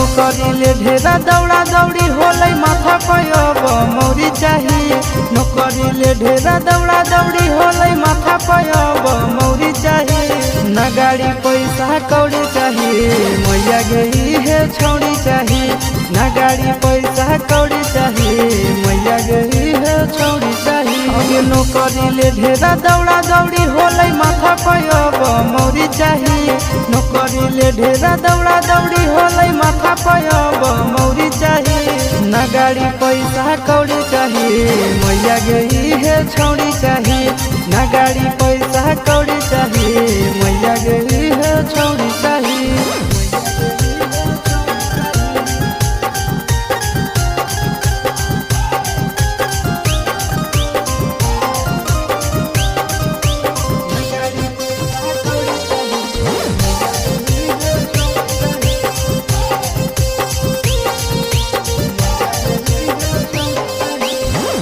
नौकरी ढेरा दौड़ा दौड़ी होलै माथा पयब मौरी चाहिए। नौकरी ढेरा दौड़ा दौड़ी होलै माथा पयब मौरी चाहिए। न गाड़ी पैसा कौड़ी चाहिए मैया गई है छौड़ी चाहिए। न गाड़ी पैसा कौड़ी चाहिए मैया गई है छौड़ी चाहिए। नौकरी ढेरा दौड़ा दौड़ी होलै माथा पयब मौरी चाहिए। नौकरी ढेरा दौड़ा दौड़ी होलै माथा पयब मौरी चाहिए। न गाड़ी पैसा कौड़ी चाहिए मैया गई है छौड़ी चाहिए। न गाड़ी पैसा कौड़ी चाहिए मैया गई है छौड़ी चाहिए।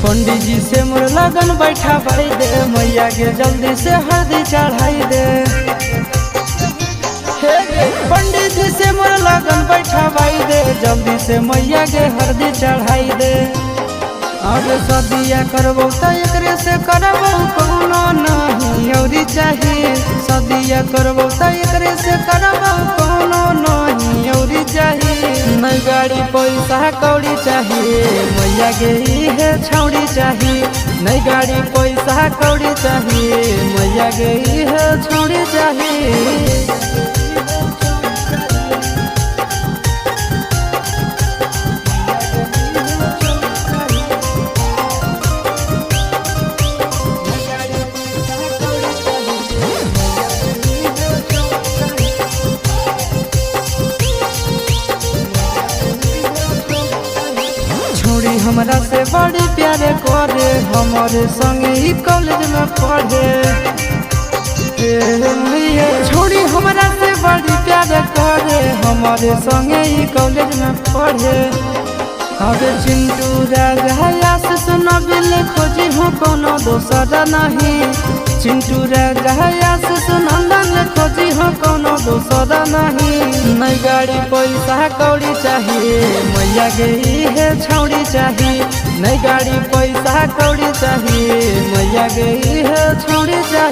पंडित जी से मोर लगन बैठा भाई दे मैया के जल्दी से हल्दी चढ़ाई दे। पंडित जी से मोर लगन बैठा भाई दे जल्दी से मैया के हल्दी चढ़ाई दे। अब सदिया करबो त एकरे से करबो कोनो नहीं औरी चाहिए। सदिया करबो त एकरे से करबो कोनो नहीं औरी चाहिए। नहीं गाड़ी पैसा कौड़ी चाहिए मैया गई है छौड़ी चाहिए। नहीं गाड़ी पैसा कौड़ी चाहिए मैया गई है छौड़ी चाहिए। हमरा से बड़ी प्यारे करे हमारे संगे ही कॉलेज में पढ़े। छोड़ी हमरा से बड़ी प्यारे करे हमारे संगे ही कॉलेज में पढ़े। अरे चिंटू राजा से सुना बिल खोजी हूँ कोनो दोसर नहीं। चिंटू राजा से सुनंदन खोजी हूँ कोनो दोसर नहीं। नहीं गाड़ी पैसा कौड़ी चाहिए मैया गई है छौड़ी चाहिए। नहीं गाड़ी पैसा कौड़ी चाहिए मैया गई है छौड़ी चाहिए।